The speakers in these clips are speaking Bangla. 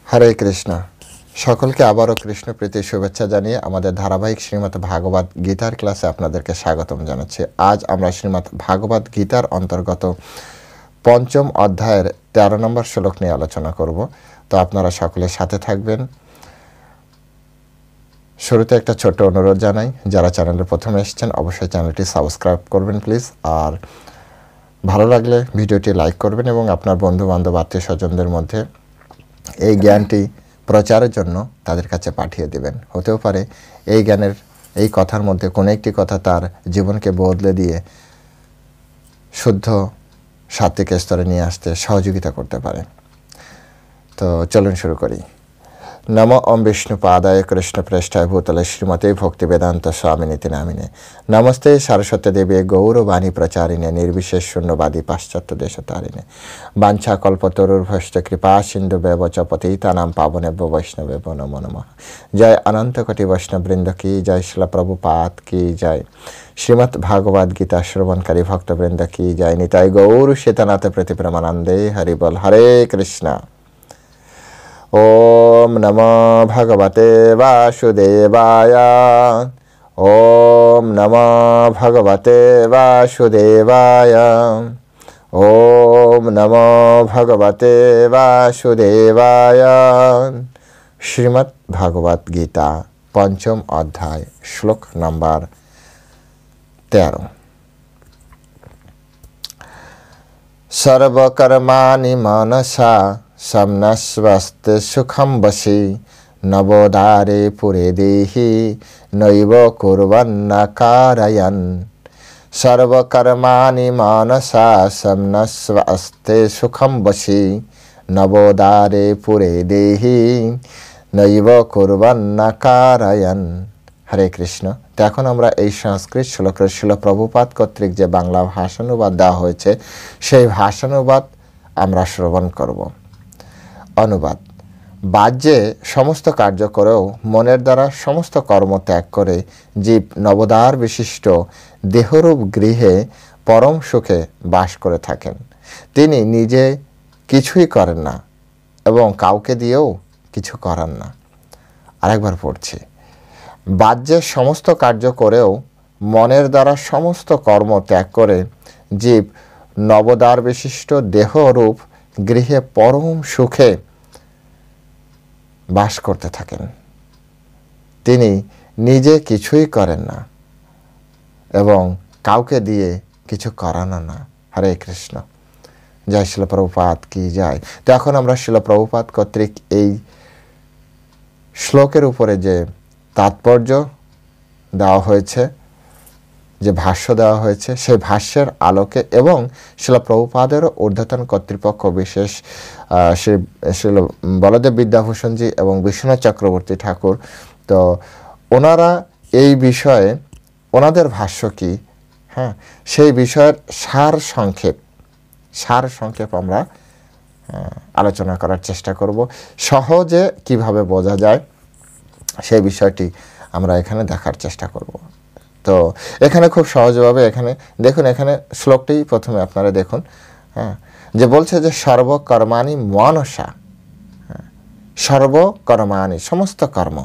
হরে কৃষ্ণ। সকলকে আবারও কৃষ্ণ প্রীতি শুভেচ্ছা জানিয়ে আমাদের ধারাবাহিক শ্রীমদ্ ভাগবত গীতার ক্লাসে আপনাদেরকে স্বাগতম জানাচ্ছি। আজ আমরা শ্রীমদ্ ভাগবত গীতার অন্তর্গত পঞ্চম অধ্যায়ের 13 নম্বর শ্লোক নিয়ে আলোচনা করব। তো আপনারা সকলের সাথে থাকবেন। শুরুতে একটা ছোট্ট অনুরোধ জানাই, যারা চ্যানেলে প্রথমে এসেছেন অবশ্যই চ্যানেলটি সাবস্ক্রাইব করবেন প্লিজ। আর ভালো লাগলে ভিডিওটি লাইক করবেন এবং আপনার বন্ধু বান্ধব আত্মীয় স্বজনদের মধ্যে এই জ্ঞানটি প্রচারের জন্য তাদের কাছে পাঠিয়ে দেবেন। হতেও পারে এই জ্ঞানের এই কথার মধ্যে কোনো একটি কথা তার জীবনকে বদলে দিয়ে শুদ্ধ সাত্ত্বিক স্তরে নিয়ে আসতে সহযোগিতা করতে পারে। তো চলুন শুরু করি। নমো ওম বিষ্ণুপাদায় কৃষ্ণপ্রেষ্ঠায় ভূতলে শ্রীমতে ভক্তিবেদান্ত স্বামিনীতি নামিনে নমস্তে সরস্বতী দেবী গৌরবাণী প্রচারিণে নির্বিশেষ শূন্যবাদী পাশ্চাত্য দেশতারিণে বাঞ্ছা কল্পতরুর্ভশ্চ কৃপা সিন্ধু ব্যবচ পতিতানাং পাবনেভ্যো বৈষ্ণবেভ্যো নমো নমঃ। জয় অনন্ত কোটি বৈষ্ণববৃন্দ কি জয়, শিল প্রভুপাদ কি জয়, শ্রীমদ্ ভাগবত গীতা শ্রবণকারী ভক্তবৃন্দ কি জয়, নিতাই গৌর সীতানাথ প্রতি প্রেমানন্দে হরি বল। হরে কৃষ্ণ। ওম নমো ভগবতে বাসুদেবায়। ওম নমো ভগবতে বাসুদেবায়। ওম নমো ভগবতে বাসুদেবায়। শ্রীমদ্ ভাগবত গীতা পঞ্চম অধ্যায় শ্লোক নম্বর 13। সর্বকর্মাণি মনসা সমনস্বস্তে সুখম বসি নবোদারে পুরে দেহি নৈব কুর্বন্ন কারয়ন। সর্বকর্মাণি মনসা সমনস্বস্তে সুখম বসি নবোদারে পুরে দেহি নৈব কুর্বন্ন কারয়ন। হরে কৃষ্ণ। তো এখন আমরা এই সংস্কৃত শ্লোকের শিল প্রভুপাদ কর্তৃক যে বাংলা ভাষানুবাদ দেওয়া হয়েছে সেই ভাষানুবাদ আমরা শ্রবণ করব। অনুবাদ: বাহ্যে সমস্ত কার্য করেও মনের দ্বারা সমস্ত কর্ম ত্যাগ করে জীব নবদার বিশিষ্ট দেহরূপ গৃহে পরম সুখে বাস করে থাকেন। তিনি নিজে কিছুই করেন না এবং কাউকে দিয়েও কিছু করান না। আরেকবার পড়ছি। বাহ্যে সমস্ত কার্য করেও মনের দ্বারা সমস্ত কর্ম ত্যাগ করে জীব নবদার বিশিষ্ট দেহরূপ গৃহে পরম সুখে বাস করতে থাকেন। তিনি নিজে কিছুই করেন না এবং কাউকে দিয়ে কিছু করানো না। হরে কৃষ্ণ। জয় শিল প্রভুপাদ কি জয়। তো এখন আমরা শিল প্রভুপাদ কর্তৃক এই শ্লোকের উপরে যে তাৎপর্য দেওয়া হয়েছে, যে ভাষ্য দেওয়া হয়েছে, সেই ভাষ্যের আলোকে এবং শিল প্রভুপাদেরও ঊর্ধ্বতন কর্তৃপক্ষ বিশেষ শ্রী বলদেব বিদ্যাভূষণজি এবং বিশ্বনাথ চক্রবর্তী ঠাকুর, তো ওনারা এই বিষয়ে ওনাদের ভাষ্য কি, হ্যাঁ, সেই বিষয়ের সার সংক্ষেপ আমরা আলোচনা করার চেষ্টা করব। সহজে কিভাবে বোঝা যায় সেই বিষয়টি আমরা এখানে দেখার চেষ্টা করব। তো এখানে খুব সহজভাবে এখানে দেখুন, এখানে শ্লোকটি প্রথমে আপনারা দেখুন, হ্যাঁ, যে বলছে যে সর্বকর্মাণি মনসা, সর্বকর্মাণি সমস্ত কর্ম,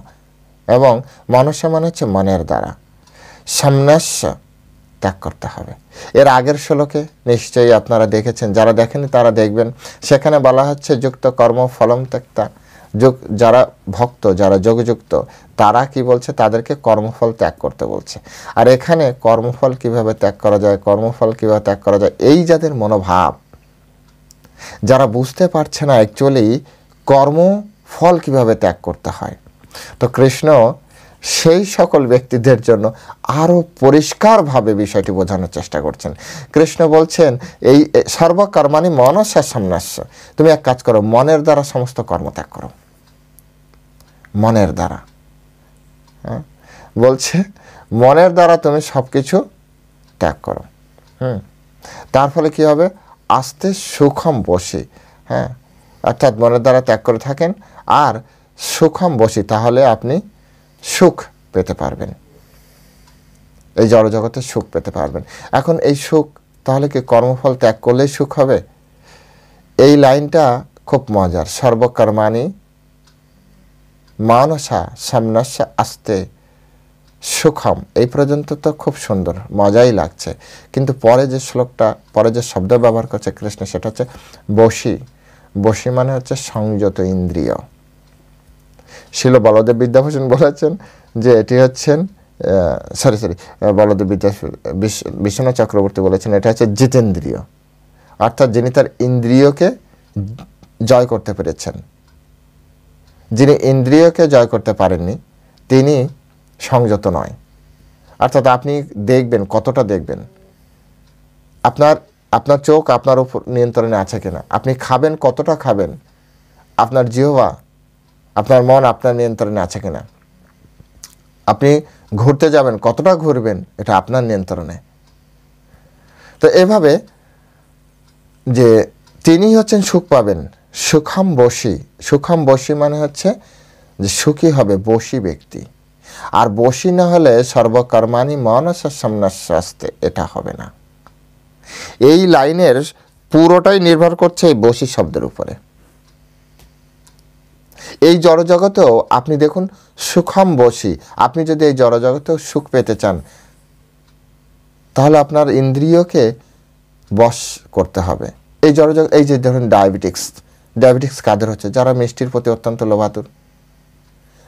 এবং মনসা মানে হচ্ছে মনের দ্বারা, সমনস্য ত্যাগ করতে হবে। এর আগের শ্লোকে নিশ্চয়ই আপনারা দেখেছেন, যারা দেখেনি তারা দেখবেন, সেখানে বলা হচ্ছে যুক্ত কর্ম ফলম ত্যক্তা। যারা ভক্ত, যারা যোগযুক্ত, তারা কি বলছে, তাদেরকে কর্মফল ত্যাগ করতে বলছে। আর এখানে কর্মফল কিভাবে ত্যাগ করা যায়, কর্মফল কিভাবে ত্যাগ করা যায়, এই যাদের মনোভাব, যারা বুঝতে পারছে না অ্যাকচুয়ালি কর্মফল কিভাবে ত্যাগ করতে হয়, তো কৃষ্ণ সেই সকল ব্যক্তিদের জন্য আরও পরিষ্কারভাবে বিষয়টি বোঝানোর চেষ্টা করছেন। কৃষ্ণ বলছেন এই সর্বকর্মাণি মনসা সমনস্য, তুমি এক কাজ করো, মনের দ্বারা সমস্ত কর্ম ত্যাগ করো। মনের দ্বারা, হ্যাঁ, বলছে মনের দ্বারা তুমি সব কিছু ত্যাগ করো। তার ফলে কি হবে, আস্তে সুখম বসি, হ্যাঁ, অর্থাৎ মনের দ্বারা ত্যাগ করে থাকেন আর সুখম বসি, তাহলে আপনি সুখ পেতে পারবেন, এই জড়জগতে সুখ পেতে পারবেন। এখন এই সুখ তাহলে কি কর্মফল ত্যাগ করলেই সুখ হবে? এই লাইনটা খুব মজার। সর্বকর্মাণি মানসা সামনাস্য আস্তে সুখম, এই পর্যন্ত তো খুব সুন্দর, মজাই লাগছে, কিন্তু পরে যে শ্লোকটা, পরে যে শব্দ ব্যবহার করছে কৃষ্ণ, সেটা হচ্ছে বশী। বশী মানে হচ্ছে সংযত ইন্দ্রিয়। শিল বলদেব বিদ্যাভূষণ বলেছেন যে এটি হচ্ছেন বলদেব বিশ্বনাথ চক্রবর্তী বলেছেন এটা হচ্ছে জিতেন্দ্রিয়, অর্থাৎ যিনি তার ইন্দ্রিয়কে জয় করতে পেরেছেন। যিনি ইন্দ্রিয়কে জয় করতে পারেননি তিনি সংযত নয়। অর্থাৎ আপনি দেখবেন, কতটা দেখবেন, আপনার চোখ আপনার উপর নিয়ন্ত্রণে আছে কিনা, আপনি খাবেন কতটা খাবেন, আপনার জিহ্বা, আপনার মন আপনার নিয়ন্ত্রণে আছে কিনা, আপনি ঘুরতে যাবেন কতটা ঘুরবেন, এটা আপনার নিয়ন্ত্রণে। তো এভাবে যে তিনি হচ্ছেন সুখ পাবেন, সুখম বশী। সুখম বশী মানে হচ্ছে যে সুখী হবে বশী ব্যক্তি। আর বশী না হলে সর্বকর্মাণি মনসা সম্ন্যাস্তে, এটা হবে না। এই লাইনের পুরোটাই নির্ভর করছে এই বশী শব্দের উপরে। এই জড়জগতেও আপনি দেখুন সুখম বশী, আপনি যদি এই জড়জগতেও সুখ পেতে চান তাহলে আপনার ইন্দ্রিয়কে বশ করতে হবে। এই জড়জগৎ, এই যে ধরুন ডায়াবেটিক্স কাদের হচ্ছে? যারা মিষ্টির প্রতি অত্যন্ত লোভাতুর,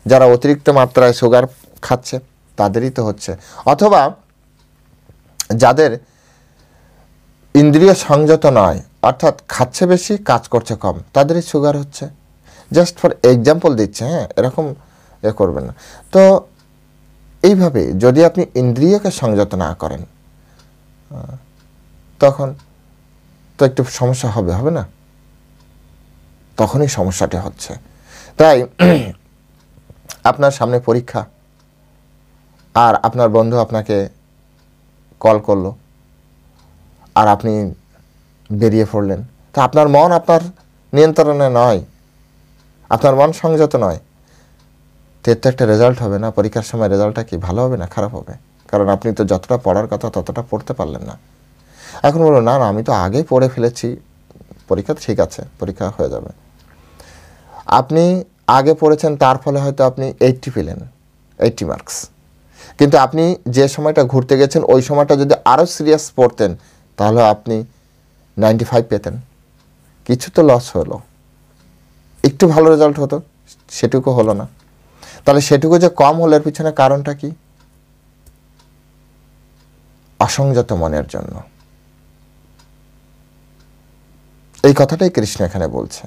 যারা অতিরিক্ত মাত্রায় সুগার খাচ্ছে তাদেরই তো হচ্ছে। অথবা যাদের ইন্দ্রিয় সংযত নয়, অর্থাৎ খাচ্ছে বেশি কাজ করছে কম, তাদেরই সুগার হচ্ছে। জাস্ট ফর এক্সাম্পল দিচ্ছে, হ্যাঁ, এরকম করবেন না। তো এইভাবে যদি আপনি ইন্দ্রিয়কে সংযত না করেন তখন তো একটু সমস্যা হবে না? তখনই সমস্যাটি হচ্ছে। তাই আপনার সামনে পরীক্ষা, আর আপনার বন্ধু আপনাকে কল করলো, আর আপনি বেরিয়ে পড়লেন, তা আপনার মন আপনার নিয়ন্ত্রণে নয়, আপনার মন সংযত নয়, তো এর তো একটা রেজাল্ট হবে না। পরীক্ষার সময় রেজাল্টটা কি ভালো হবে না খারাপ হবে? কারণ আপনি তো যতটা পড়ার কথা ততটা পড়তে পারলেন না। এখন বলুন, না আমি তো আগেই পড়ে ফেলেছি, পরীক্ষা ঠিক আছে, পরীক্ষা হয়ে যাবে। আপনি আগে পড়েছেন, তার ফলে হয়তো আপনি 80 পেলেন, 80 মার্কস। কিন্তু আপনি যে সময়টা ঘুরতে গেছেন ওই সময়টা যদি আরও সিরিয়াস পড়তেন তাহলে আপনি 95 পেতেন। কিছু তো লস হলো, একটু ভালো রেজাল্ট হতো, সেটুকু হলো না। তাহলে সেটুকু যে কম হলো এর পিছনে কারণটা কি? অসংযত মনের জন্য। এই কথাটাই কৃষ্ণ এখানে বলছে।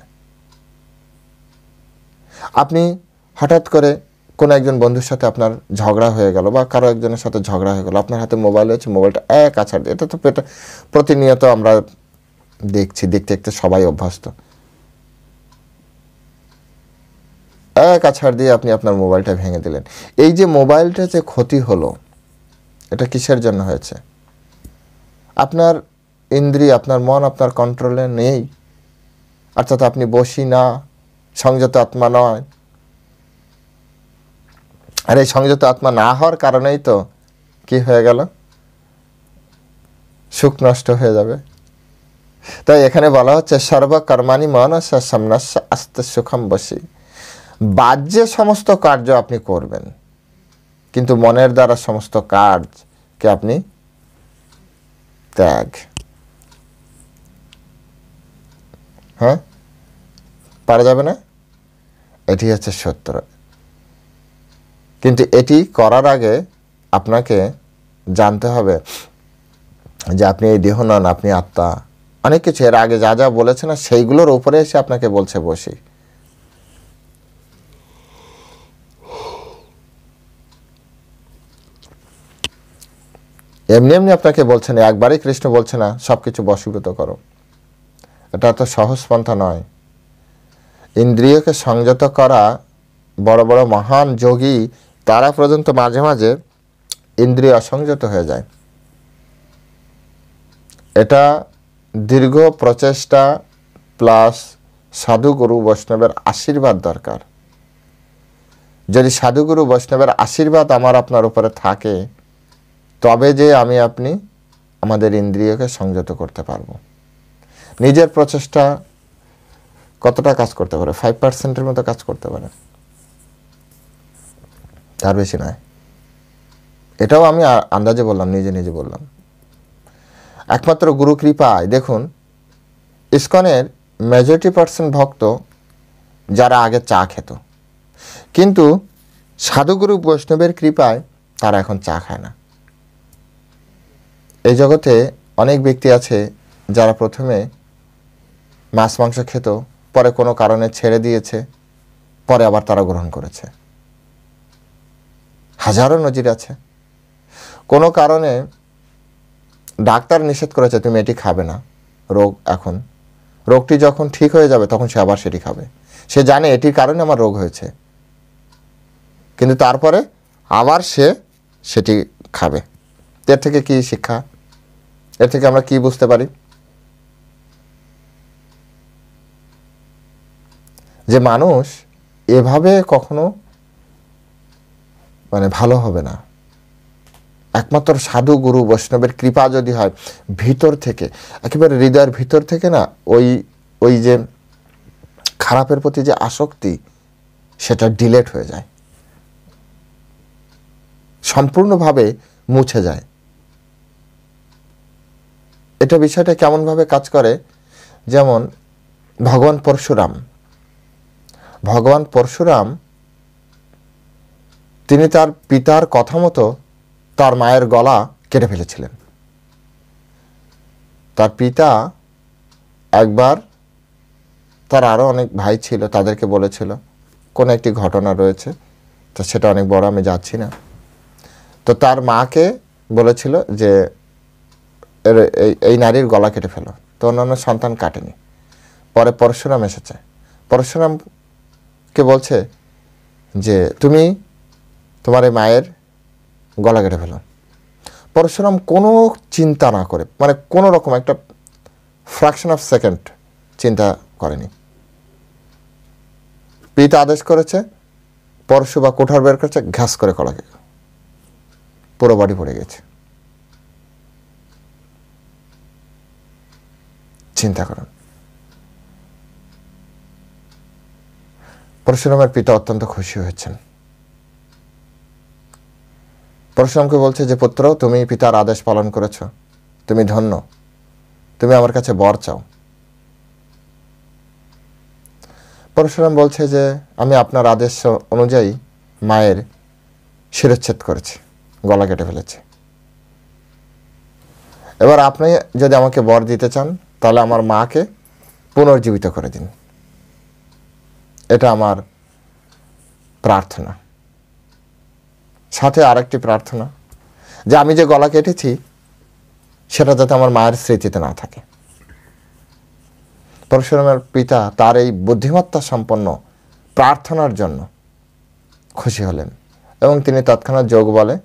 আপনি হঠাৎ করে কোনো একজন বন্ধুর সাথে আপনার ঝগড়া হয়ে গেল, বা কারো একজনের সাথে ঝগড়া হয়ে গেল, আপনার হাতে মোবাইল হচ্ছে, মোবাইলটা এক আছাড় দিয়ে, এটা তো প্রতিনিয়ত আমরা দেখছি, দেখতে দেখতে সবাই অভ্যস্ত। এক আছাড় দিয়ে আপনি আপনার মোবাইলটা ভেঙে দিলেন। এই যে মোবাইলটা যে ক্ষতি হলো, এটা কিসের জন্য হয়েছে? আপনার ইন্দ্রিয়, আপনার মন আপনার কন্ট্রোলে নেই, অর্থাৎ আপনি বশী না, সংযত আত্মা নয়। আর এই সংযত আত্মা না হওয়ার কারণেই তো কি হয়ে গেল? সুখ নষ্ট হয়ে যাবে। তাই এখানে বলা হচ্ছে সর্বকর্মাণি মনসা সম্ন্যাস্য আস্তে সুখম বশী। বাহ্যে সমস্ত কার্য আপনি করবেন, কিন্তু মনের দ্বারা সমস্ত কাজকে আপনি ত্যাগ, হ্যাঁ, পারা যাবে না। এটি হচ্ছে সত্য। কিন্তু এটি করার আগে আপনাকে জানতে হবে যে আপনি এই দেহ নন, আপনি আত্মা। অনেক কিছু এর আগে যা যা বলেছে না, সেইগুলোর উপরে এসে আপনাকে বলছে বসি। এমনি এমনি আপনাকে বলছে না, একবারই কৃষ্ণ বলছে না সব কিছু বশীভূত করো। এটা তো সহজ পন্থা নয়। ইন্দ্রিয়কে সংযত করা, বড় বড় মহান যোগী তারা পর্যন্ত মাঝে মাঝে ইন্দ্রিয় অসংযত হয়ে যায়। এটা দীর্ঘ প্রচেষ্টা প্লাস সাধুগুরু বৈষ্ণবের আশীর্বাদ দরকার। যদি সাধুগুরু বৈষ্ণবের আশীর্বাদ আমার আপনার উপরে থাকে তবে যে আপনি আমাদের ইন্দ্রিয়কে সংযত করতে পারবো। নিজের প্রচেষ্টা কতটা কাজ করতে পারে? 5%-এর মতো কাজ করতে পারে। তার বেশি নয়। এটাও আমি আন্দাজে বললাম, নিজে নিজে বললাম। একমাত্র গুরু কৃপায় দেখুন, ইসকনের মেজরিটি পার্সেন্ট ভক্ত যারা আগে চা খেত, কিন্তু সাধুগুরু বৈষ্ণবের কৃপায় তারা এখন চা খায় না। এই জগতে অনেক ব্যক্তি আছে যারা প্রথমে মাছ মাংস খেত, পরে কোনো কারণে ছেড়ে দিয়েছে, পরে আবার তারা গ্রহণ করেছে। হাজারো নজির আছে। কোনো কারণে ডাক্তার নিষেধ করেছে তুমি এটি খাবে না, রোগ এখন, রোগটি যখন ঠিক হয়ে যাবে তখন সে আবার সেটি খাবে। সে জানে এটির কারণে আমার রোগ হয়েছে, কিন্তু তারপরে আবার সে সেটি খাবে। এর থেকে কি শিক্ষা? এর থেকে আমরা কি বুঝতে পারি? যে মানুষ এভাবে কখনো ভালো হবে না। একমাত্র সাধু গুরু বৈষ্ণবের কৃপা যদি হয়, ভিতর থেকে একেবারে হৃদয়ের ভিতর থেকে না, ওই যে খারাপের প্রতি যে আসক্তি, সেটা ডিলেট হয়ে যায়, সম্পূর্ণভাবে মুছে যায়। এটা বিষয়টা কেমনভাবে কাজ করে, যেমন ভগবান পরশুরাম তিনি তার পিতার কথা মতো তার মায়ের গলা কেটে ফেলেছিলেন। তার পিতা একবার, তার আরও অনেক ভাই ছিল, তাদেরকে বলেছিল, কোনো একটি ঘটনা রয়েছে, তো সেটা অনেক বড়, আমি যাচ্ছি না। তো তার মাকে বলেছিল যে এই নারীর গলা কেটে ফেলো, তো অন্যান্য সন্তান কাটেনি। পরে পরশুরাম এসেছে, পরশুরামকে বলছে যে তুমি তোমার এই মায়ের গলা কেটে ফেলো। পরশুরাম কোনো চিন্তা না করে, কোনো রকম একটা ফ্র্যাকশন অফ সেকেন্ড চিন্তা করেনি। পিতা আদেশ করেছে, পরশু বা কোঠার বের করেছে, ঘাস করে কলাকে পুরো বডি পড়ে গেছে। চিন্তা করুন। পরশুরামের পিতা অত্যন্ত খুশি হয়েছেন। পরশুরামকে বলছে যে পুত্র, তুমি পিতার আদেশ পালন করেছ, তুমি ধন্য, তুমি আমার কাছে বর চাও। পরশুরাম বলছে যে আমি আপনার আদেশ অনুযায়ী মায়ের শিরচ্ছেদ করেছি, গলা কেটে ফেলেছি। এবার আপনি যদি আমাকে বর দিতে চান, তাহলে আমার মাকে পুনর্জীবিত করে দিন, এটা আমার প্রার্থনা। সাথে আরেকটি প্রার্থনা, যে আমি যে গলা কেটেছি সেটা যাতে আমার মায়ের স্মৃতিতে না থাকে। পরশুরামের পিতা তার এই বুদ্ধিমত্তা সম্পন্ন প্রার্থনার জন্য খুশি হলেন এবং তিনি তৎক্ষণাৎ যোগ বলে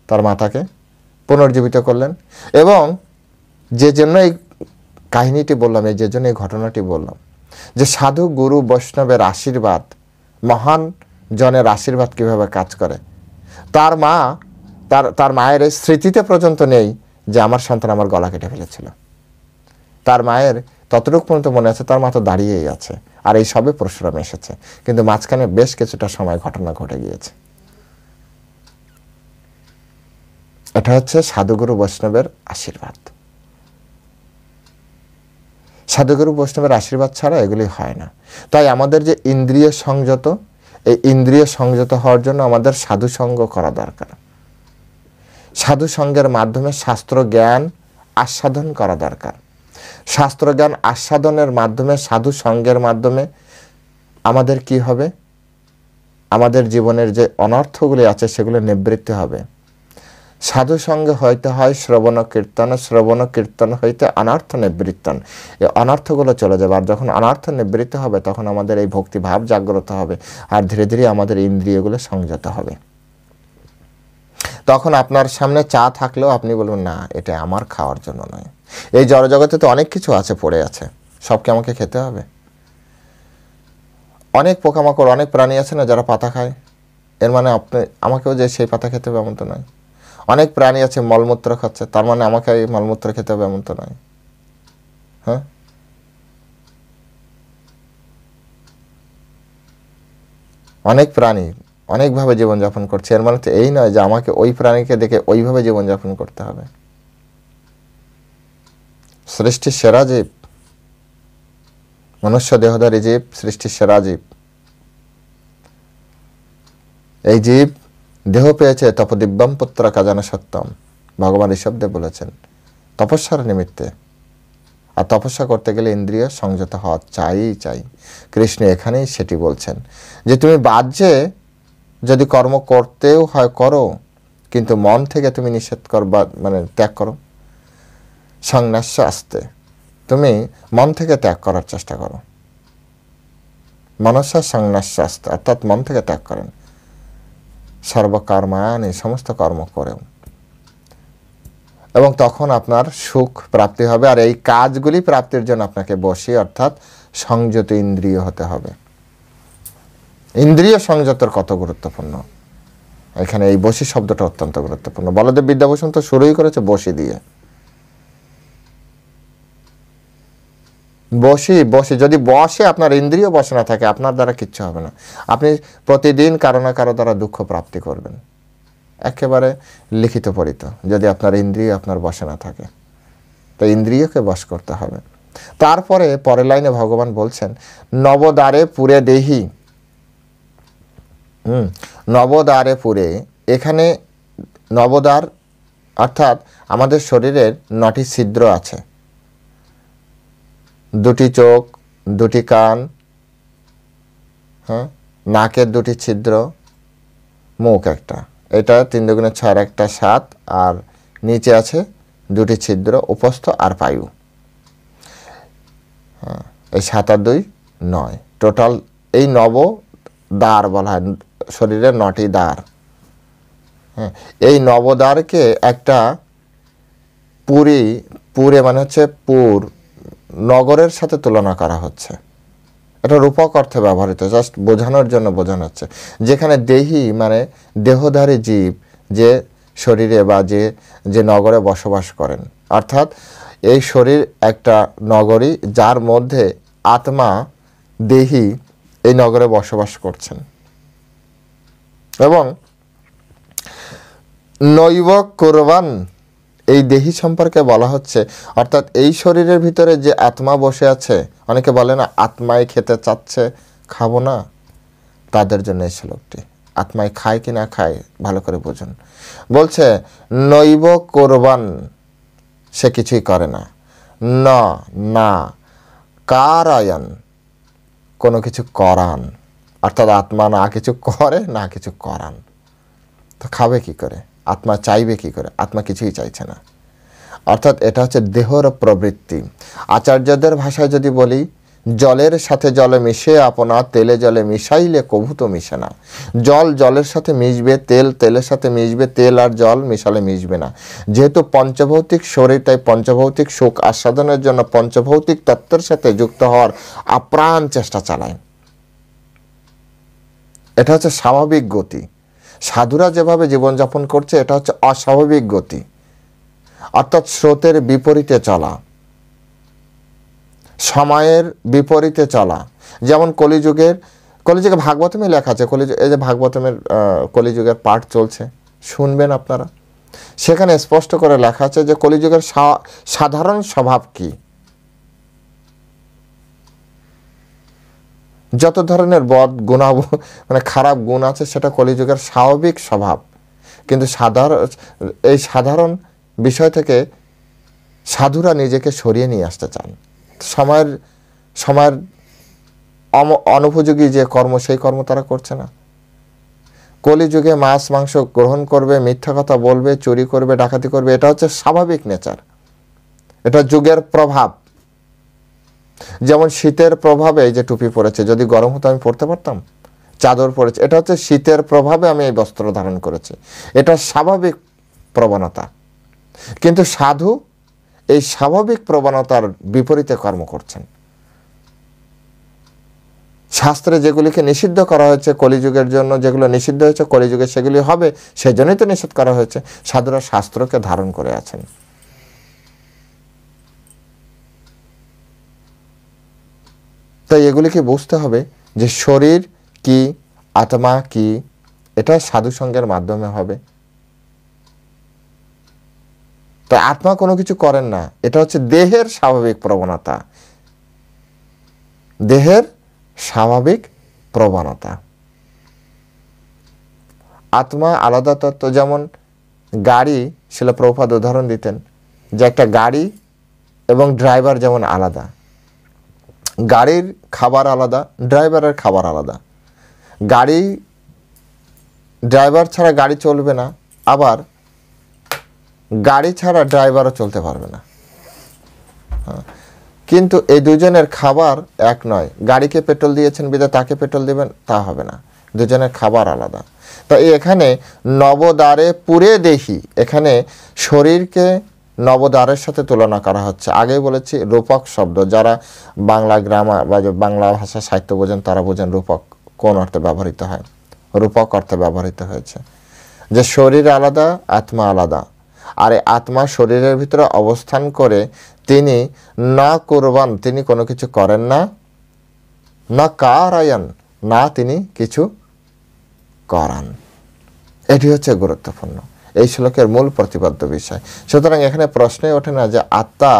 তার মাতাকে পুনর্জীবিত করলেন। এবং যে জন্য এই কাহিনীটি বললাম, যে জন্য এই ঘটনাটি বললাম, যে সাধু গুরু বৈষ্ণবের আশীর্বাদ, মহান জনের আশীর্বাদ কিভাবে কাজ করে। তার মায়ের এই স্মৃতিতে পর্যন্ত নেই যে আমার সন্তান আমার গলা কেটে ফেলেছিল। তার মায়ের ততটুকু পর্যন্ত মনে আছে, তার মা তো দাঁড়িয়েই আছে, আর এই সবে পরশুরাম এসেছে, কিন্তু মাঝখানে বেশ কিছুটা সময় ঘটনা ঘটে গিয়েছে। এটা হচ্ছে সাধুগুরু বৈষ্ণবের আশীর্বাদ। সাধুগুরু বৈষ্ণবের আশীর্বাদ ছাড়া এগুলি হয় না। তাই আমাদের যে ইন্দ্রিয় সংযত, এই ইন্দ্রিয় সংযত হওয়ার জন্য আমাদের সাধু সঙ্গ করা দরকার। সাধু সঙ্গের মাধ্যমে শাস্ত্র জ্ঞান আস্বাদন করা দরকার। শাস্ত্র জ্ঞান আস্বাদনের মাধ্যমে, সাধু সঙ্গের মাধ্যমে আমাদের কি হবে? আমাদের জীবনের যে অনর্থগুলি আছে সেগুলো নিবৃত্তি হবে। সাধু সঙ্গে হইতে হয় শ্রবণ কীর্তন, শ্রবণ কীর্তন হইতে অনর্থ নিবৃত্তন। এই অনর্থগুলো চলে যাবে, আর যখন অনর্থ নিবৃত্ত হবে তখন আমাদের এই ভক্তিভাব জাগ্রত হবে, আর ধীরে ধীরে আমাদের ইন্দ্রিয়গুলো সংযত হবে। তখন আপনার সামনে চা থাকলেও আপনি বলবেন না, এটা আমার খাওয়ার জন্য নয়। এই জড়জগতে তো অনেক কিছু আছে, পড়ে আছে, সবকে আমাকে খেতে হবে? অনেক পোকামাকড়, অনেক প্রাণী আছে না যারা পাতা খায়, এর মানে আমাকেও যে সেই পাতা খেতে হবে এমন তো নয়। অনেক প্রাণী আছে মলমূত্র খাচ্ছে, তার মানে আমাকে এই মলমূত্র খেতে হবে এমন তো নয়। হ্যাঁ, অনেক প্রাণী, অনেকভাবে জীবনযাপন করছে, এর মানে তো এই নয় যে আমাকে ওই প্রাণীকে দেখে ওইভাবে জীবনযাপন করতে হবে। সৃষ্টির সেরা জীব, মনুষ্য দেহধারী জীব সৃষ্টির সেরা জীব। এই জীব দেহ পেয়েছে তপদিব্যম পুত্র কাজানা সত্যম, ভগবান ঋষভদেব বলেছেন, তপস্যার নিমিত্তে। আর তপস্যা করতে গেলে ইন্দ্রিয় সংযত হওয়া চাই। কৃষ্ণ এখানেই সেটি বলছেন যে তুমি বাহ্যে যদি কর্ম করতেও হয় করো, কিন্তু মন থেকে তুমি নিষেধ করবা, মানে ত্যাগ করো। সংন্যাস্য আস্তে, তুমি মন থেকে ত্যাগ করার চেষ্টা করো। মনস্য সংন্যাস্য আস্তে, অর্থাৎ মন থেকে ত্যাগ করেন। সর্বকর্মাণি, সমস্ত কর্ম করেও, এবং তখন আপনার সুখ প্রাপ্তি হবে। আর এই কাজগুলি প্রাপ্তির জন্য আপনাকে বশী অর্থাৎ সংযত ইন্দ্রিয় হতে হবে। ইন্দ্রিয় সংযতর কত গুরুত্বপূর্ণ, এখানে এই বশী শব্দটা অত্যন্ত গুরুত্বপূর্ণ। বলদেব বিদ্যাভূষণ তো শুরুই করেছে বশী দিয়ে। বশী যদি বসে, আপনার ইন্দ্রিয় বসে না থাকে, আপনার দ্বারা কিচ্ছু হবে না। আপনি প্রতিদিন কারো না কারো দ্বারা দুঃখ প্রাপ্তি করবেন, একেবারে লিখিত পড়িত, যদি আপনার ইন্দ্রিয় আপনার বসে না থাকে। তো ইন্দ্রিয়কে বশ করতে হবে। তারপরে পরের লাইনে ভগবান বলছেন নবদ্বারে পুরে দেহি। নবদ্বারে পুরে, এখানে নবদ্বার অর্থাৎ আমাদের শরীরের 9টি ছিদ্র আছে, 2টি চোখ, 2টি কান, হ্যাঁ, নাকের 2টি ছিদ্র, মুখ একটা, এটা 3 দুগুণে 6 আর একটা 7, আর নিচে আছে 2টি ছিদ্র, উপস্থ আর পায়ু। হ্যাঁ, এই 7 আর 2 9, টোটাল এই নব দ্বার বলা হয়, শরীরের 9টি দ্বার। হ্যাঁ, এই নবদ্বারকে একটা পুরে মানে হচ্ছে পুর, নগরের সাথে তুলনা করা হচ্ছে। এটা রূপক অর্থে ব্যবহৃত, জাস্ট বোঝানোর জন্য বোঝানো হচ্ছে। যেখানে দেহি মানে দেহধারী জীব যে শরীরে বা যে নগরে বসবাস করেন, অর্থাৎ এই শরীর একটা নগরী, যার মধ্যে আত্মা দেহি এই নগরে বসবাস করছেন। এবং নৈব কুরবান, এই দেহি সম্পর্কে বলা হচ্ছে, অর্থাৎ এই শরীরের ভিতরে যে আত্মা বসে আছে, অনেকে বলে না আত্মায় খেতে চাচ্ছে, খাবো না, তাদের জন্য এই শ্লোকটি। আত্মায় খায় কি না খায় ভালো করে বুঝুন। বলছে নৈব কুরবান, সে কিছুই করে না, না কারায়ন, কোনো কিছু করান, অর্থাৎ আত্মা না কিছু করে না কিছু করান। তো খাবে কি করে, আত্মা চাইবে কি করে? আত্মা কিছুই চাইছে না। অর্থাৎ এটা হচ্ছে দেহর প্রবৃত্তি। আচার্যদের ভাষায় যদি বলি, জলের সাথে জলে মিশে আপনা, তেলে জলে মিশাইলে কভু তো মিশে না। জল জলের সাথে মিশবে, তেল তেলের সাথে মিশবে, তেল আর জল মিশালে মিশবে না। যেহেতু পঞ্চভৌতিক শরীর, তাই পঞ্চভৌতিক সুখ আস্বাদনের জন্য পঞ্চভৌতিক তত্ত্বের সাথে যুক্ত হওয়ার আপ্রাণ চেষ্টা চালায়। এটা হচ্ছে স্বাভাবিক গতি। সাধুরা যেভাবে জীবনযাপন করছে, এটা হচ্ছে অস্বাভাবিক গতি, অর্থাৎ স্রোতের বিপরীতে চলা, সময়ের বিপরীতে চলা। যেমন কলিযুগে ভাগবতমে লেখা আছে, এই যে ভাগবতমের কলিযুগের পাঠ চলছে, শুনবেন আপনারা, সেখানে স্পষ্ট করে লেখা আছে যে কলিযুগের সাধারণ স্বভাব কি। যত ধরনের বদ গুণা মানে খারাপ গুণ আছে, সেটা কলিযুগের স্বাভাবিক স্বভাব। কিন্তু এই সাধারণ বিষয় থেকে সাধুরা নিজেকে সরিয়ে নিয়ে আসতে চান। সময়ের অনুপযোগী যে কর্ম, সেই কর্ম তারা করছে না। কলিযুগে মাছ মাংস গ্রহণ করবে, মিথ্যা কথা বলবে, চুরি করবে, ডাকাতি করবে, এটা হচ্ছে স্বাভাবিক নেচার, এটা যুগের প্রভাব। যেমন শীতের প্রভাবে এই যে টুপি পরেছে, যদি গরম হতো আমি পরতে পারতাম? চাদর পরেছে, এটা হচ্ছে শীতের প্রভাবে আমি এই বস্ত্র ধারণ করেছি, এটা স্বাভাবিক প্রবণতা। কিন্তু সাধু এই স্বাভাবিক প্রবণতার বিপরীতে কর্ম করছেন। শাস্ত্রে যেগুলিকে নিষিদ্ধ করা হয়েছে কলিযুগের জন্য, যেগুলো নিষিদ্ধ হয়েছে কলিযুগে সেগুলি হবে, সেই জন্যই তো নিষেধ করা হয়েছে। সাধুরা শাস্ত্রকে ধারণ করে আছেন। তাই এগুলিকে বুঝতে হবে যে শরীর কি, আত্মা কি, এটা সাধু সঙ্গের মাধ্যমে হবে। তো আত্মা কোনো কিছু করেন না, এটা হচ্ছে দেহের স্বাভাবিক প্রবণতা, দেহের স্বাভাবিক প্রবণতা। আত্মা আলাদা তত্ত্ব। যেমন গাড়ি, শিলা প্রভুপাদ উদাহরণ দিতেন যে একটা গাড়ি এবং ড্রাইভার যেমন আলাদা, গাড়ির খাবার আলাদা, ড্রাইভারের খাবার আলাদা। গাড়ি, ড্রাইভার ছাড়া গাড়ি চলবে না, আবার গাড়ি ছাড়া ড্রাইভারও চলতে পারবে না। কিন্তু এই দুজনের খাবার এক নয়। গাড়িকে পেট্রোল দিয়েছেন বিধায় তাকে পেট্রোল দেবেন, তা হবে না, দুজনের খাবার আলাদা। তাই এখানে নবদ্বারে পুরে দেহি, এখানে শরীরকে নবদ্বারের সাথে তুলনা করা হচ্ছে। আগেই বলেছি রূপক শব্দ, যারা বাংলা গ্রামার বা বাংলা ভাষা সাহিত্য বোঝেন তারা বোঝেন রূপক কোন অর্থে ব্যবহৃত হয়। রূপক অর্থে ব্যবহৃত হয়েছে যে শরীর আলাদা, আত্মা আলাদা। আর এই আত্মা শরীরের ভিতরে অবস্থান করে তিনি না করবান, তিনি কোনো কিছু করেন না, না কারায়ন, না তিনি কিছু করান। এটি হচ্ছে গুরুত্বপূর্ণ, এই শ্লোকের মূল প্রতিপাদ্য বিষয়। সুতরাং এখানে প্রশ্নই ওঠে না যে আত্মা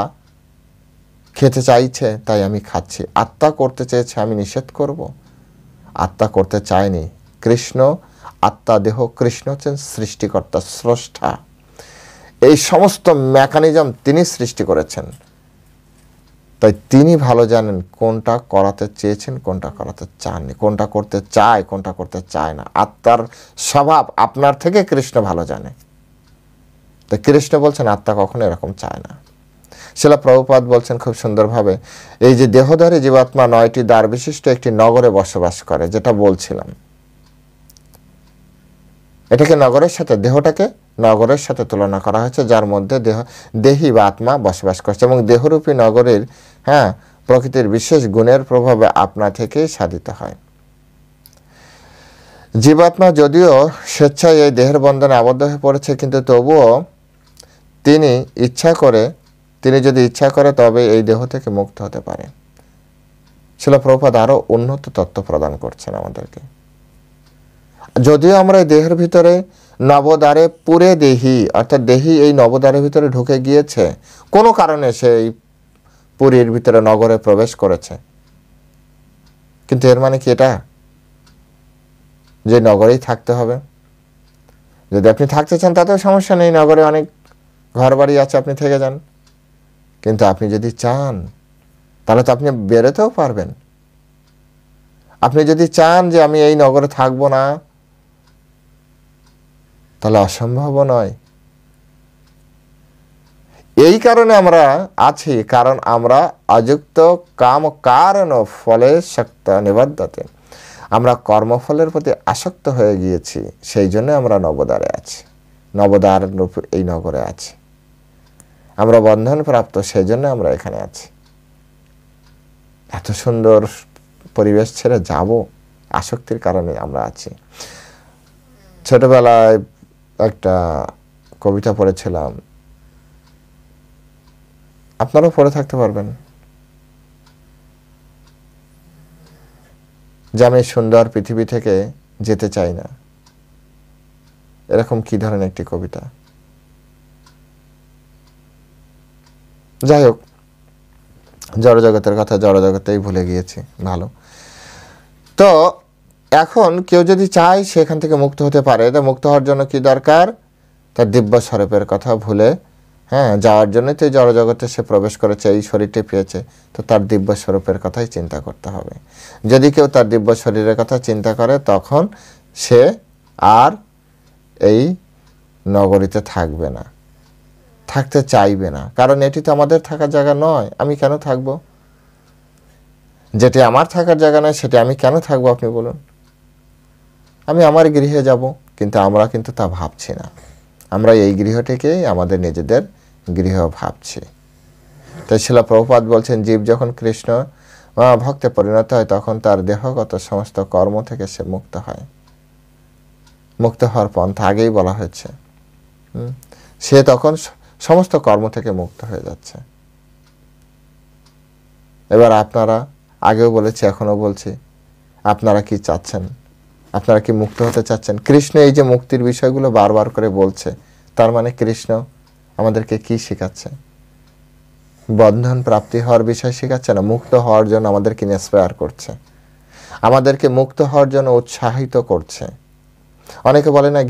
খেতে চাইছে তাই আমি খাচ্ছি, আত্মা করতে চেয়েছে আমি নিষেধ করব। আত্মা করতে চায়নি, কৃষ্ণ আত্মা দেহ, কৃষ্ণ হচ্ছেন সৃষ্টিকর্তা, স্রষ্টা। এই সমস্ত মেকানিজম তিনি সৃষ্টি করেছেন, তাই তিনি ভালো জানেন কোনটা করাতে চেয়েছেন, কোনটা করাতে চাননি, কোনটা করতে চায়, কোনটা করতে চায় না। আত্মার স্বভাব আপনার থেকে কৃষ্ণ ভালো জানে। তাই কৃষ্ণ বলছেন আত্মা কখনো এরকম চায় না। শিলা প্রভুপাদ বলছেন খুব সুন্দরভাবে, এই যে দেহধারী জীবাত্মা 9টি দ্বার বিশিষ্ট একটি নগরে বসবাস করে, যেটা বলছিলাম, এটাকে নগরের সাথে, দেহটাকে নগরের সাথে তুলনা করা হয়েছে, যার মধ্যে দেহী বা আত্মা বসবাস করছে। এবং দেহরূপী নগরের প্রকৃতির বিশেষ গুণের প্রভাবে আপনা থেকেই সাধিত হয়। জীবাত্মা যদিও স্বেচ্ছায় এই দেহের বন্ধনে আবদ্ধ হয়ে পড়েছে, কিন্তু তবুও তিনি যদি ইচ্ছা করে তবে এই দেহ থেকে মুক্ত হতে পারে। শিলা প্রভুপাদ আরো উন্নত তত্ত্ব প্রদান করছেন আমাদেরকে। যদিও আমরা এই দেহের ভিতরে নবদ্বারে পুরে দেহি, অর্থাৎ দেহি এই নবদ্বারের ভিতরে ঢুকে গিয়েছে, কোনো কারণে সেই পুরীর ভিতরে নগরে প্রবেশ করেছে, কিন্তু এর মানে কি এটা যে নগরেই থাকতে হবে? যদি আপনি থাকতে চান তাতেও সমস্যা নেই, নগরে অনেক ঘর বাড়ি আছে, আপনি থেকে যান। কিন্তু আপনি যদি চান তাহলে তো আপনি বেরোতেও পারবেন। আপনি যদি চান যে আমি এই নগরে থাকবো না, তাহলে অসম্ভব নয়। এই কারণে আমরা আছি, কারণ আমরা অযুক্ত কাম কারণ ফলে শক্ত নিবদ্ধতে, আমরা কর্মফলের প্রতি আসক্ত হয়ে গিয়েছি, সেই জন্য আমরা নবদ্বারে আছি, নবদ্বার এই নগরে আছি। আমরা বন্ধন প্রাপ্ত, সেই জন্য আমরা এখানে আছি। এত সুন্দর পরিবেশ ছেড়ে যাব, আসক্তির কারণে আমরা আছি। ছোটবেলায় একটা কবিতা পড়েছিলাম, আপনারাও পড়ে থাকতে পারবেন, যে আমি সুন্দর পৃথিবী থেকে যেতে চাই না। এরকম কি ধরনের একটি কবিতা? যাই হোক, জড়জগতের কথা জড়জগতেই ভুলে গিয়েছি, ভালো। তো এখন কেউ যদি চায় সেখান থেকে মুক্ত হতে পারে, তো মুক্ত হওয়ার জন্য কি দরকার? তার দিব্য স্বরূপের কথা ভুলে যাওয়ার জন্যই তো জড়জগতে সে প্রবেশ করেছে, এই শরীরটি পেয়েছে, তো তার দিব্য স্বরূপের কথাই চিন্তা করতে হবে। যদি কেউ তার দিব্য শরীরের কথা চিন্তা করে, তখন সে আর এই নগরীতে থাকবে না, থাকতে চাইবে না, কারণ এটি তো আমাদের থাকার জায়গা নয়। আমি কেন থাকবো? যেটি আমার থাকার জায়গা নয় সেটি আমি কেন থাকবো আপনি বলুন? আমি আমার গৃহে যাব, কিন্তু আমরা কিন্তু তা ভাবছি না। আমরা এই গৃহটিকেই আমাদের নিজেদের গৃহ ভাবছি। তাই শিলা প্রভুপাদ বলছেন, জীব যখন কৃষ্ণ ভক্তে পরিণত হয় তখন তার দেহগত সমস্ত কর্ম থেকে সে মুক্ত হয়। মুক্ত হওয়ার পন্থা আগেই বলা হয়েছে, সে তখন সমস্ত কর্ম থেকে মুক্ত হয়ে যাচ্ছে। এবার আপনারা, আগেও বলেছি এখনো বলছি, আপনারা কি চাচ্ছেন? আপনারা কি মুক্ত হতে চাচ্ছেন? কৃষ্ণ এই যে মুক্তির বিষয়গুলো বারবার করে বলছে, তার মানে কৃষ্ণ আমাদেরকে কি শেখাচ্ছে? বন্ধন প্রাপ্তি হওয়ার বিষয় শেখাচ্ছে না, মুক্ত হওয়ার জন্য আমাদেরকে ইন্সপায়ার করছে, আমাদেরকে মুক্ত হওয়ার জন্য উৎসাহিত করছে। অনেকে বলে না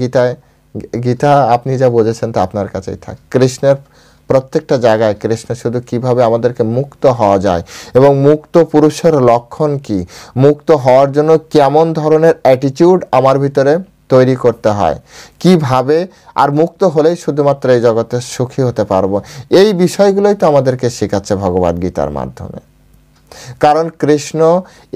গীতা আপনি যা বুঝেছেন তা আপনার কাছেই থাক। কৃষ্ণের প্রত্যেকটা জায়গায় কৃষ্ণ শুধু কিভাবে আমাদেরকে মুক্ত হওয়া যায় এবং মুক্ত পুরুষের লক্ষণ কি, মুক্ত হওয়ার জন্য কেমন ধরনের অ্যাটিটিউড আমার ভিতরে তৈরি করতে হয়, কিভাবে, আর মুক্ত হলেই শুধুমাত্র এই জগতে সুখী হতে পারবো, এই বিষয়গুলোই তো আমাদেরকে শেখাচ্ছে ভগবদ গীতার মাধ্যমে। কারণ কৃষ্ণ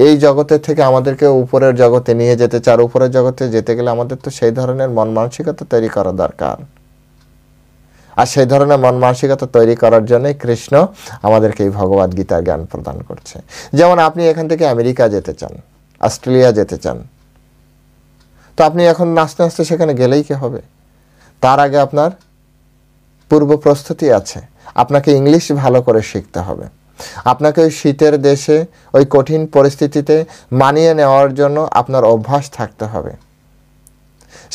এই জগতে থেকে আমাদেরকে উপরের জগতে নিয়ে যেতে চায়। উপরের জগতে যেতে গেলে আমাদের তো সেই ধরনের মন মানসিকতা তৈরি করা দরকার, আর সেই ধরনের মন মানসিকতা তৈরি করার জন্যই কৃষ্ণ আমাদেরকে এই ভগবদ গীতার জ্ঞান প্রদান করছে। যেমন আপনি এখান থেকে আমেরিকা যেতে চান, অস্ট্রেলিয়া যেতে চান, তো আপনি এখন নাচতে নাচতে সেখানে গেলেই কি হবে? তার আগে আপনার পূর্ব প্রস্তুতি আছে। আপনাকে ইংলিশ ভালো করে শিখতে হবে, আপনাকে ওই শীতের দেশে ওই কঠিন পরিস্থিতিতে মানিয়ে নেওয়ার জন্য আপনার অভ্যাস থাকতে হবে।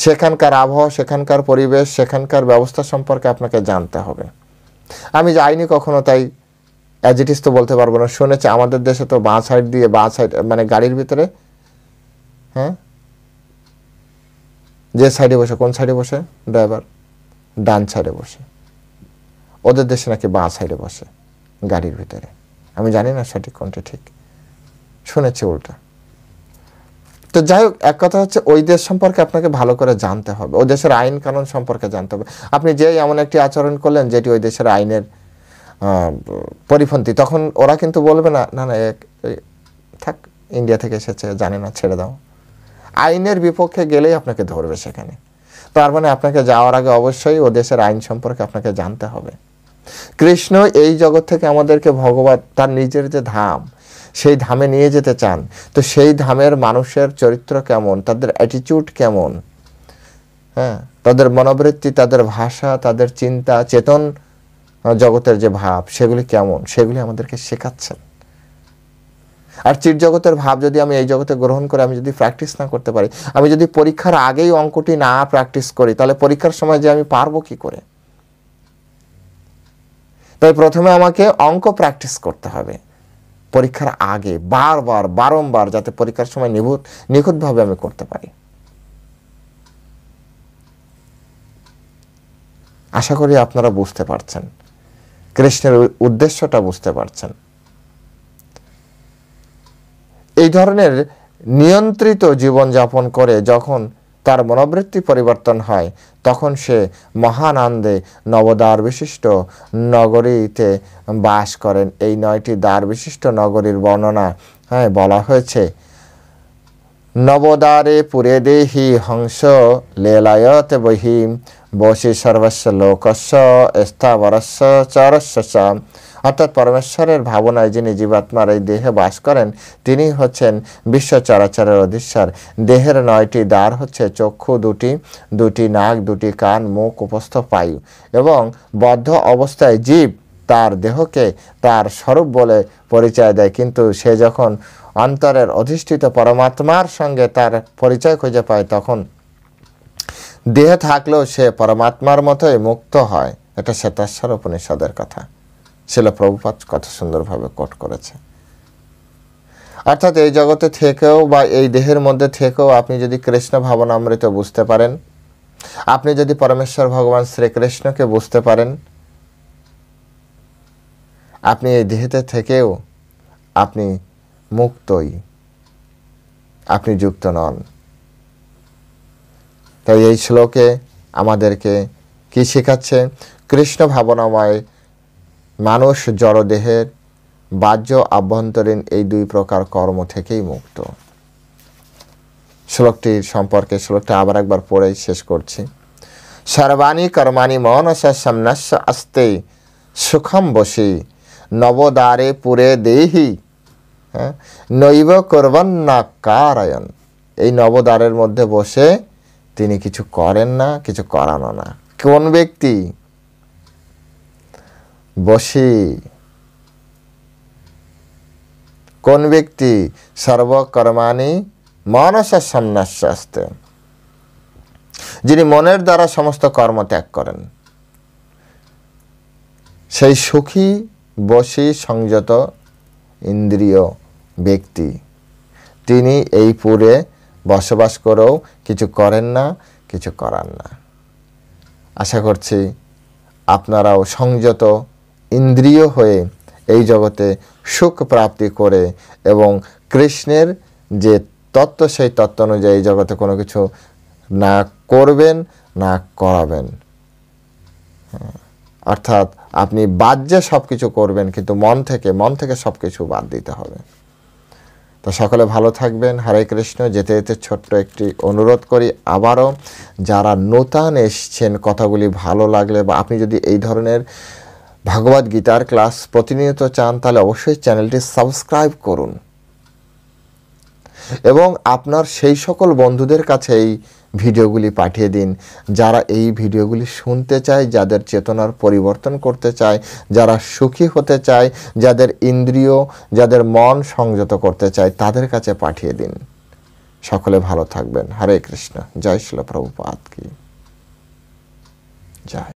সেখানকার আবহাওয়া, সেখানকার পরিবেশ, সেখানকার ব্যবস্থা সম্পর্কে আপনাকে জানতে হবে। আমি যাইনি কখনো, তাই অ্যাজ ইট ইজ তো বলতে পারবো না। শুনেছি আমাদের দেশে তো বাঁ সাইড দিয়ে, বাঁ সাইড মানে গাড়ির ভিতরে, হ্যাঁ, যে সাইডে বসে, কোন সাইডে বসে ড্রাইভার? ডান সাইডে বসে। ওদের দেশে নাকি বাঁ সাইডে বসে গাড়ির ভিতরে। আমি জানি না সঠিক কোনটা ঠিক, শুনেছি উল্টা। তো যাই হোক, এক কথা হচ্ছে ওই দেশ সম্পর্কে আপনাকে ভালো করে জানতে হবে, ওই দেশের আইন কানুন সম্পর্কে জানতে হবে। আপনি যেই এমন একটি আচরণ করলেন যেটি ওই দেশের আইনের পরিপন্থী, তখন ওরা কিন্তু বলবে না না না থাক, ইন্ডিয়া থেকে এসেছে, জানে না, ছেড়ে দাও। আইনের বিপক্ষে গেলেই আপনাকে ধরবে সেখানে। তার মানে আপনাকে যাওয়ার আগে অবশ্যই ও দেশের আইন সম্পর্কে আপনাকে জানতে হবে। কৃষ্ণ এই জগৎ থেকে আমাদেরকে ভগবান তার নিজের যে ধাম, সেই ধামে নিয়ে যেতে চান। তো সেই ধামের মানুষের চরিত্র কেমন, তাদের অ্যাটিটিউড কেমন, হ্যাঁ, তাদের মনোবৃত্তি, তাদের ভাষা, তাদের চিন্তা, চেতন জগতের যে ভাব, সেগুলি কেমন, সেগুলি আমাদেরকে শেখাচ্ছেন। আর চির জগতের ভাব যদি আমি এই জগতে গ্রহণ করে আমি যদি প্র্যাকটিস না করতে পারি, আমি যদি পরীক্ষার আগেই অঙ্কটি না প্র্যাকটিস করি, তাহলে পরীক্ষার সময় যে আমি পারবো কি করে? তাই প্রথমে আমাকে অঙ্ক প্র্যাকটিস করতে হবে পরীক্ষার আগে, বারবার বারংবার, যাতে পরীক্ষার সময় নিখুঁতভাবে আমি করতে পারি। আশা করি আপনারা বুঝতে পারছেন, কৃষ্ণের উদ্দেশ্যটা বুঝতে পারছেন। এই ধরনের নিয়ন্ত্রিত জীবনযাপন করে যখন তার মনোবৃত্তি পরিবর্তন হয়, তখন সে মহানন্দে নবদ্বার বিশিষ্ট নগরীতে বাস করেন। এই 9টি দ্বার বিশিষ্ট নগরীর বর্ণনা বলা হয়েছে। নবদ্বারে পুরে দেহি হংস লীলায়ত বহিম বসি সর্বস্ব লোকস্য স্থাবরস্য চরস্য। অর্থাৎ পরমেশ্বরের ভাবনায় যিনি জীবাত্মার এই দেহে বাস করেন, তিনি হচ্ছেন বিশ্ব চরাচরের অধীশ্বর। দেহের 9টি দ্বার হচ্ছে চক্ষু দুটি, 2টি নাক, 2টি কান, মুখ, উপস্থ পায়ু। এবং বদ্ধ অবস্থায় জীব তার দেহকে তার স্বরূপ বলে পরিচয় দেয়, কিন্তু সে যখন অন্তরের অধিষ্ঠিত পরমাত্মার সঙ্গে তার পরিচয় খুঁজে পায়, তখন দেহে থাকলেও সে পরমাত্মার মতোই মুক্ত হয়। এটা শ্বেতাশ্বর উপনিষদের কথা, শিল প্রভুপাদ কত সুন্দরভাবে কোট করেছে। অর্থাৎ এই জগতে থেকেও বা এই দেহের মধ্যে থেকেও আপনি যদি কৃষ্ণ ভাবনামৃত বুঝতে পারেন, আপনি যদি পরমেশ্বর ভগবান শ্রীকৃষ্ণকে বুঝতে পারেন, আপনি এই দেহেতে থেকেও আপনি মুক্তই, আপনি যুক্ত নন। তাই এই শ্লোকে আমাদেরকে কি শেখাচ্ছে? কৃষ্ণ ভাবনাময় মানুষ জড়দেহের বাহ্য আভ্যন্তরীণ এই 2 প্রকার কর্ম থেকেই মুক্ত। শ্লোকটির সম্পর্কে শ্লোকটা আবার একবার পড়ে শেষ করছি। সর্বাণি কর্মাণি মনসা সম্ন্যাস্য আস্তে সুখম বসি নবদ্বারে পুরে দেহি নৈব কুর্বন্না কারায়ণ। এই নবদ্বারের মধ্যে বসে তিনি কিছু করেন না, কিছু করানো না। কোন ব্যক্তি? বসি। কোন ব্যক্তি? সর্বকর্মাণি মানস সম্ন্যাসাস্তে, যিনি মনের দ্বারা সমস্ত কর্ম ত্যাগ করেন, সেই সুখী বশী সংযত ইন্দ্রিয় ব্যক্তি, তিনি এই পুরে বসবাস করেও কিছু করেন না, কিছু করান না। আশা করছি আপনারাও সংযত ইন্দ্রিয় হয়ে এই জগতে সুখ প্রাপ্তি করে এবং কৃষ্ণের যে তত্ত্ব সেই তত্ত্ব অনুযায়ী এই জগতে কোনো কিছু না করবেন, না করাবেন। অর্থাৎ আপনি বাহ্যে সব কিছু করবেন, কিন্তু মন থেকে সব কিছু বাদ দিতে হবে। তো সকলে ভালো থাকবেন। হরে কৃষ্ণ। যেতে যেতে ছোট্ট একটি অনুরোধ করি আবারও, যারা নূতন এসছেন, কথাগুলি ভালো লাগলে বা আপনি যদি এই ধরনের ভগবদ গীতার ক্লাস প্রতিনিয়ত চান, তাহলে অবশ্যই চ্যানেলটি সাবস্ক্রাইব করুন এবং আপনার সেই সকল বন্ধুদের কাছে এই ভিডিওগুলি পাঠিয়ে দিন যারা এই ভিডিওগুলি শুনতে চায়, যাদের চেতনার পরিবর্তন করতে চায়, যারা সুখী হতে চায়, যাদের ইন্দ্রিয়, যাদের মন সংযত করতে চায়, তাদের কাছে পাঠিয়ে দিন। সকলে ভালো থাকবেন। হরে কৃষ্ণ। জয় শ্রীল প্রভুপাদ কি জয়।